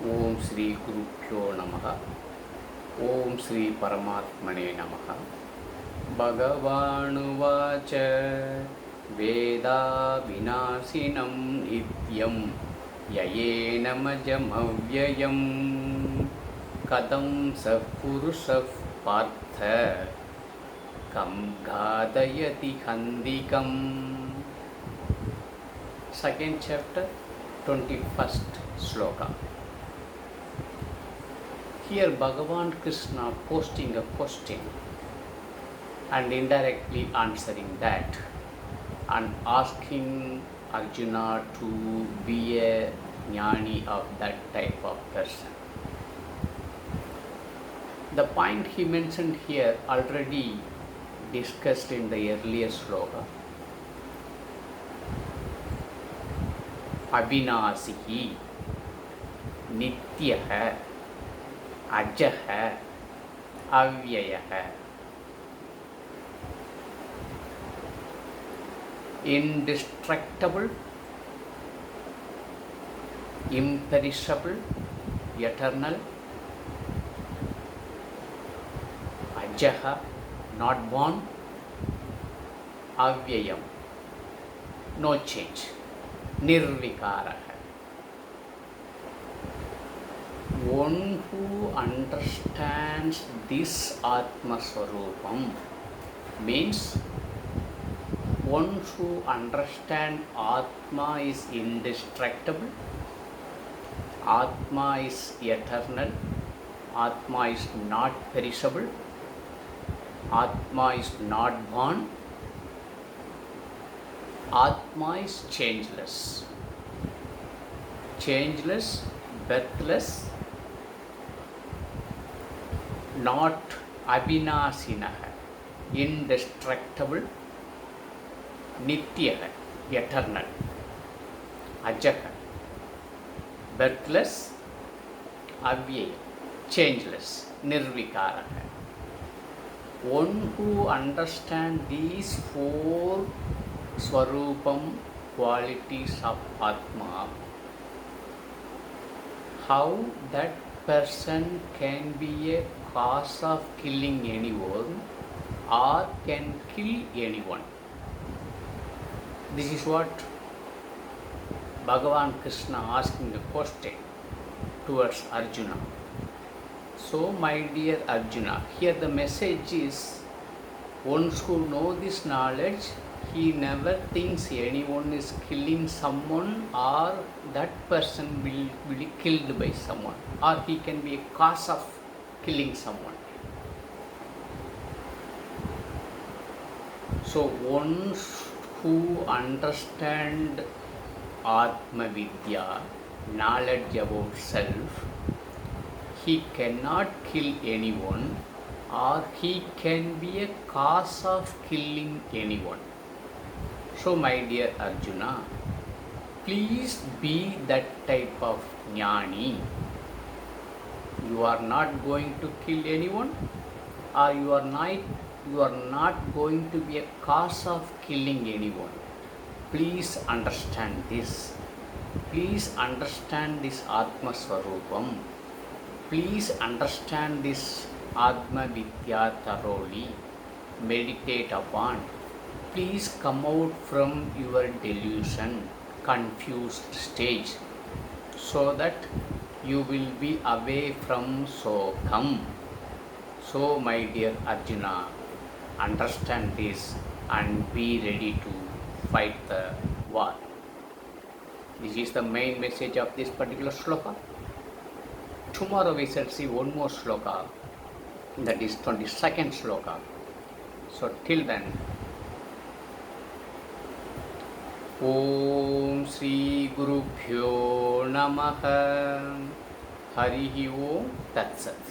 ओम श्री गुरुभ्यो नमः। ओम श्री परमात्मने नमः। भगवानुवाच वेदाविनाशिनं नित्यं ययेनमजमव्ययं कथं स पुरुषः पार्थ कं घातयति हन्तिकम्। Second chapter, 21st sloka. Here Bhagavan Krishna posting a question and indirectly answering that and asking Arjuna to be a jnani of that type of person. The point he mentioned here already discussed in the earlier sloka. Abhinasihi, Nityaha, Ajaha, Avyayaha. Indestructible, imperishable, eternal. Ajaha, not born. Avyayam, no change. Nirvikaraha. One who understands this Atma Swarupam means one who understands Atma is indestructible, Atma is eternal, Atma is not perishable, Atma is not born, Atma is changeless, birthless, not abhinasinaha, indestructible, nityaha, eternal, ajaha, birthless, avyaya, changeless, nirvikaraha. One who understands these four Swarupam qualities of Atma, how that person can be a cause of killing anyone or can kill anyone. This is what Bhagavan Krishna asking the question towards Arjuna. So my dear Arjuna, here the message is, once who know this knowledge, he never thinks anyone is killing someone or that person will be killed by someone or he can be a cause of killing someone. So once who understand Atma Vidya, knowledge about self, he cannot kill anyone or he can be a cause of killing anyone. So my dear Arjuna, please be that type of jnani. You are not going to kill anyone or you are not going to be a cause of killing anyone. Please understand this. Please understand this Atma Swarupam. Please understand this Atma Vidya thoroughly. Meditate upon. Please come out from your delusion, confused stage, so that you will be away from Sokam. So my dear Arjuna, understand this and be ready to fight the war. This is the main message of this particular sloka. Tomorrow we shall see one more sloka, that is 22nd sloka. So till then, ओम श्री गुरुभ्यो नमः। हरि ओम तत्सत्।